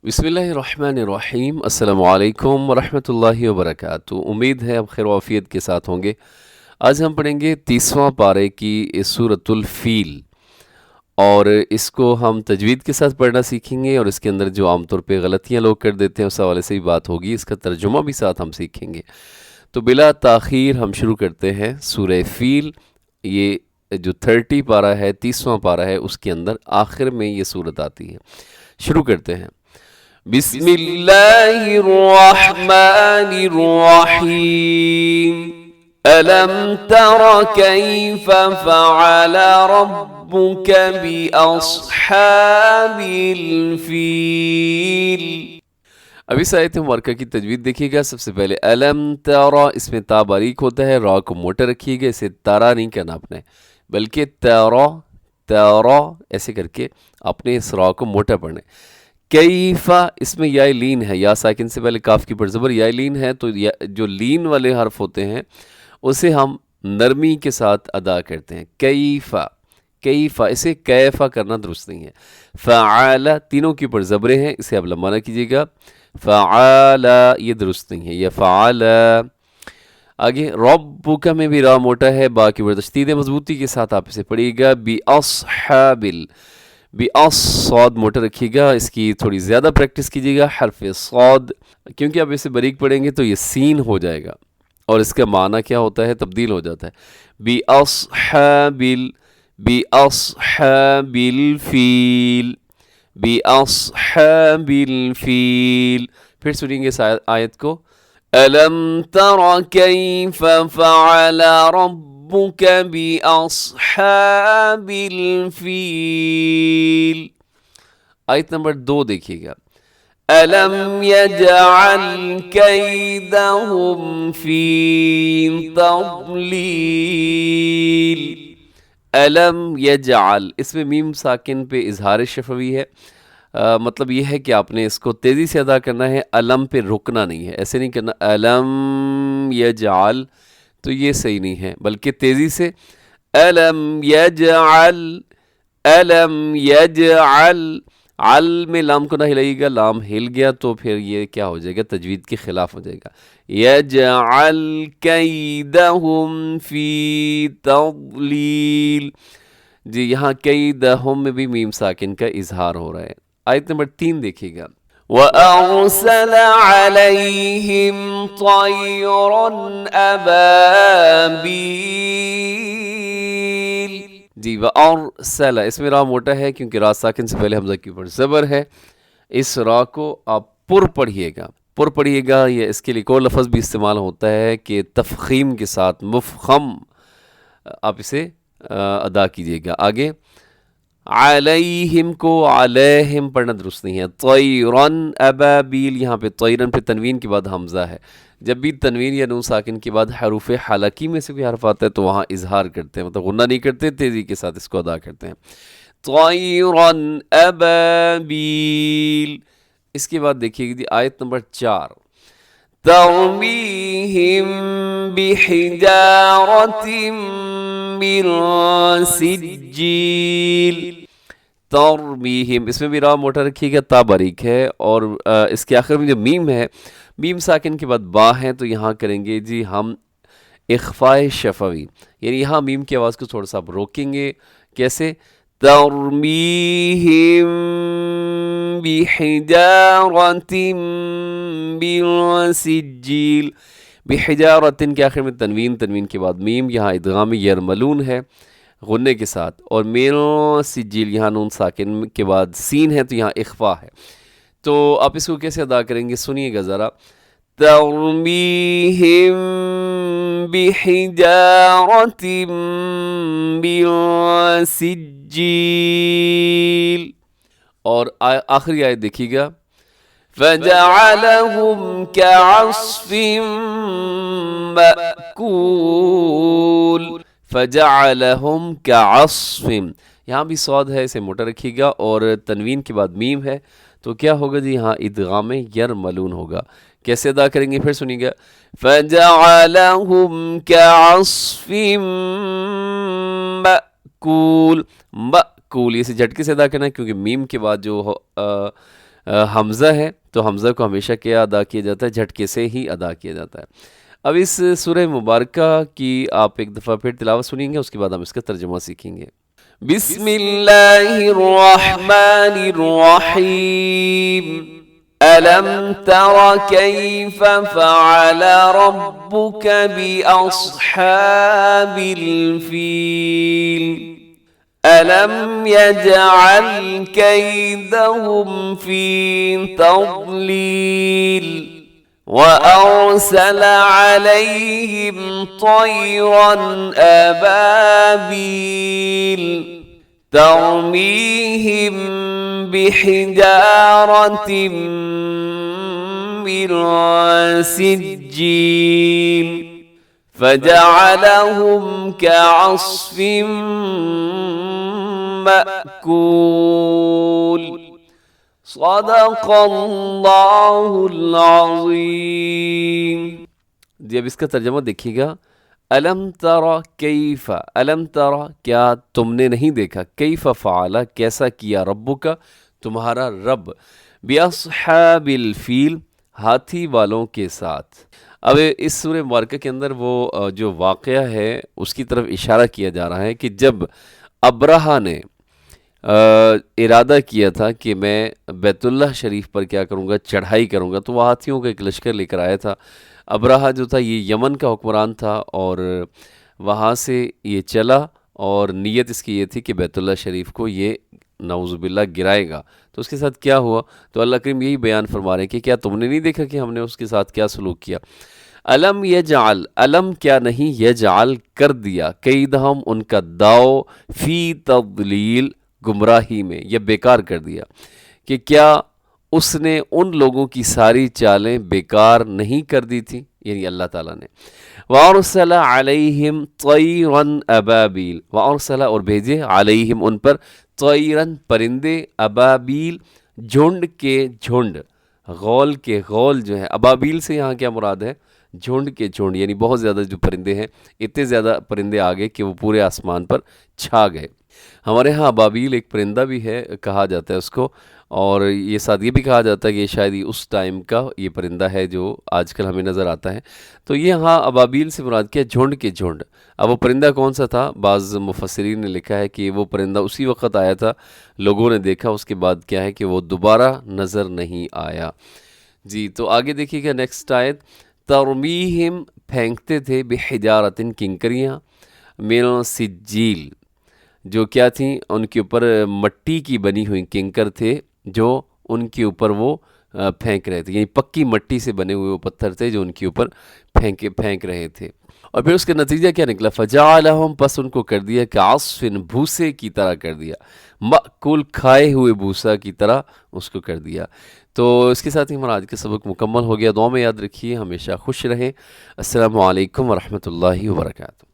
बिस्मिल्लाहिर्रहमानिर्रहीम। अस्सलामु अलैकुम वरहमतुल्लाहि वबरकातुहू। उम्मीद है आप खैर वाफियत के साथ होंगे। आज हम पढ़ेंगे 30वां पारे की सूरतुल फील, और इसको हम तजवीद के साथ पढ़ना सीखेंगे, और इसके अंदर जो आमतौर पे गलतियां लोग कर देते हैं उस हवाले से भी बात होगी। इसका तर्जुमा भी साथ हम सीखेंगे। तो बिला ताख़ीर हम शुरू करते हैं सूरह फील। ये जो 30 पारा है, 30वां पारा है, उसके अंदर आखिर में ये सूरत आती है। शुरू करते हैं। बिस्मिल्लाहिर्रहमानिर्रहीम। अलम तर कैफ फ़अल रब्बुक बिअस्हाबिल फील। अब इस आयत मुबारका की तजवीद देखिएगा। सबसे पहले अलम तरा, इसमें ता बारीक होता है, रा को मोटा रखिएगा। इसे तारा नहीं करना आपने, बल्कि तरा तरा ऐसे करके आपने इस रा को मोटा पढ़ना है। कैफा, इसमें या लीन है, या साकिन से पहले काफ की पर ज़बर या लीन है, तो जो लीन वाले हर्फ होते हैं उसे हम नरमी के साथ अदा करते हैं। कैफा कैफा, इसे कैफा करना दुरुस्त नहीं है। फ़अल, तीनों की पर ज़बरें हैं, इसे आप लंबा ना कीजिएगा। फ़अल ये दुरुस्त नहीं है, यह फ़अल। आगे रब्बुका में भी रा मोटा है, बा की पर तशदीद मजबूती के साथ आप इसे पढ़िएगा। बिअस्हाबिल, बिअस सौद मोटा रखिएगा, इसकी थोड़ी ज़्यादा प्रैक्टिस कीजिएगा। हर्फ सौद, क्योंकि आप इसे बारीक पढ़ेंगे तो ये सीन हो जाएगा, और इसका माना क्या होता है, तब्दील हो जाता है। बिअस्हाबिल, बिअस्हाबिल फील, बिअस्हाबिल फील। फिर सुनिएंगे इस आयत को। अलम तरा कैफ फ़अल रब्बुक बिअस्हाबिल फील। आयत नंबर 2 देखिएगा। अलम यजअल कैदहुम फी तज़लील। अलम यजअल, इसमें मीम साकिन पे इजहार शफवी है। मतलब ये है कि आपने इसको तेज़ी से अदा करना है, अलम पे रुकना नहीं है। ऐसे नहीं करना अलम यजअल, तो ये सही नहीं है, बल्कि तेज़ी से अलम यजअल, अलम यजअल। अल में लाम को ना हिलाइएगा, लाम हिल गया तो फिर ये क्या हो जाएगा, तजवीद के खिलाफ हो जाएगा। यजअल कैदहुम फी तज़लील। जी, यहाँ कैदहुम में भी मीम साकिन का इजहार हो रहा है। आयत नंबर 3 देखिएगा। वअरसल अलैहिम तयरन अबाबील। जी, वअरसल, इसमें रा मोटा है क्योंकि रा साकिन से पहले हमजा के ऊपर ज़बर है। इस रा को आप पुर पढ़िएगा, पुर पढ़िएगा। ये इसके लिए एक और लफ्ज़ भी इस्तेमाल होता है कि तफ़ख़ीम के साथ मुफ़ख़म आप इसे अदा कीजिएगा। आगे अलैहिम को अलैहिम पढ़ना दुरुस्त नहीं है। तयरन अबाबील, यहाँ पे तयरन पे तनवीन के बाद हमज़ा है। जब भी तनवीन या नून साकिन के बाद हरूफ हालाकी में से कोई हर्फ आता है तो वहाँ इजहार करते हैं, मतलब गुन्ना नहीं करते, तेज़ी के साथ इसको अदा करते हैं। तयरन अबाबील। इसके बाद देखिए आयत नंबर 4। तरमीहिम बिहिजारतिम मिन सिज्जील। तरमीहिम, इसमें भी रा मोटा रखिएगा, ता बारीक है, और इसके आखिर में जो मीम है, मीम साकिन के बाद बा है, तो यहाँ करेंगे जी हम इख्फाए शफवी, यानी यहाँ मीम की आवाज़ को थोड़ा सा आप रोकेंगे। कैसे? तरमीहिम बिहिजारतिम मिन सिज्जील। बिहिजारतिन के आखिर में तनवीन, तनवीन के बाद मीम, यहाँ इदगाम यरमलून है गुन्ने के साथ, और मिन सिज्जील यहाँ नून साकिन के बाद सीन है, तो यहाँ इख्फा है। तो आप इसको कैसे अदा करेंगे, सुनिएगा ज़रा। तरमीहिम बिहिजारतिम मिन सिज्जील। और आखिरी आयत देखिएगा। फजअलहुम कअस्फिम मअकूल। फजअलहुम कअस्फिम, यहाँ भी सौद है, इसे मोटा रखिएगा, और तनवीन के बाद मीम है, तो क्या होगा जी, यहाँ इदगाम यरमलून होगा। कैसे अदा करेंगे, फिर सुनिएगा। फजअलहुम कअस्फिम मअकूल। मअकूल, इसे झटके से अदा करना है क्योंकि मीम के बाद जो حمزہ ہے تو حمزہ کو ہمیشہ کیا ادا کیا جاتا ہے؟ جھٹکے سے ہی ادا کیا جاتا ہے۔ اب اس سورہ مبارکہ کی آپ ایک دفعہ پھر تلاوت سنیں گے، اس کے بعد ہم اس کا ترجمہ سیکھیں گے۔ بسم اللہ الرحمن الرحیم۔ ألم تر كيف فعل ربك بأصحاب الفيل ألم يجعل كيدهم في تضليل وأرسل عليهم طيرا أبابيل ترميهم بحجارة من سجيل فجعلهم كعصف مأكول صدق اللہ العظیم۔ جی اب اس کا ترجمہ دیکھیے گا۔ الم ترى کیف، الم ترى کیا تم نے نہیں دیکھا، کیف فعل کیسا کیا، ربک تمہارا رب، باصحاب الفیل ہاتھی والوں کے ساتھ۔ اب اس سورہ مبارکہ کے اندر وہ جو واقعہ ہے اس کی طرف اشارہ کیا جا رہا ہے کہ جب ابرہہ نے ارادہ کیا تھا کہ میں بیت اللہ شریف پر کیا کروں گا، چڑھائی کروں گا، تو وہ ہاتھیوں کا ایک لشکر لے کر آیا تھا۔ ابرہہ جو تھا یہ یمن کا حکمران تھا اور وہاں سے یہ چلا اور نیت اس کی یہ تھی کہ بیت اللہ شریف کو یہ نعوذ باللہ گرائے گا۔ تو اس کے ساتھ کیا ہوا، تو اللہ کریم یہی بیان فرما رہے ہیں کہ کیا تم نے نہیں دیکھا کہ ہم نے اس کے ساتھ کیا سلوک کیا۔ علم یجعل، علم کیا نہیں، یجعل کر دیا، کیدہم ان کا داؤ، فی تضلیل گمراہی میں، یا بیکار کر دیا، کہ کیا اس نے ان لوگوں کی ساری چالیں بیکار نہیں کر دی تھی، یعنی اللہ تعالیٰ نے۔ وَأَرْسَلَ عَلَيْهِمْ طَيْرًا أَبَابِيل، وَأَرْسَلَ اور بھیجے، عَلَيْهِمْ ان پر، طَيْرًا پرندے، أَبَابِيل جھنڈ کے جھنڈ، غول کے غول جو ہے، ابابیل سے یہاں کیا مراد ہے، جھنڈ کے جھنڈ، یعنی بہت زیادہ جو پرندے ہیں، اتنے زیادہ پرندے آ گئے کہ وہ پورے آسمان پر چھا گئے۔ ہمارے ہاں ابابیل ایک پرندہ بھی ہے، کہا جاتا ہے اس کو، اور یہ ساتھ یہ بھی کہا جاتا ہے کہ شاید یہ اس ٹائم کا یہ پرندہ ہے جو آج کل ہمیں نظر آتا ہے۔ تو یہ ہاں ابابیل سے مراد کیا، جھنڈ کے جھنڈ۔ اب وہ پرندہ کون سا تھا، بعض مفسرین نے لکھا ہے کہ وہ پرندہ اسی وقت آیا تھا، لوگوں نے دیکھا، اس کے بعد کیا ہے کہ وہ دوبارہ نظر نہیں آیا۔ جی تو آگے دیکھیے گا نیکسٹ آیت، ترمیہم پھینکتے تھے، بحجارتن کنکریاں، من سجیل جو کیا تھیں، ان کے اوپر مٹی کی بنی ہوئی کنکر تھے جو ان کے اوپر وہ پھینک رہے تھے، یعنی پکی مٹی سے بنے ہوئے وہ پتھر تھے جو ان کے اوپر پھینک رہے تھے۔ اور پھر اس کا نتیجہ کیا نکلا، فجعلہم پس ان کو کر دیا کہ عصف بھوسے کی طرح کر دیا، مأکول کھائے ہوئے بھوسا کی طرح اس کو کر دیا۔ تو اس کے ساتھ ہی ہمارا آج کا سبق مکمل ہو گیا۔ دعا میں یاد رکھیے، ہمیشہ خوش رہیں۔ السلام علیکم ورحمۃ اللہ وبرکاتہ۔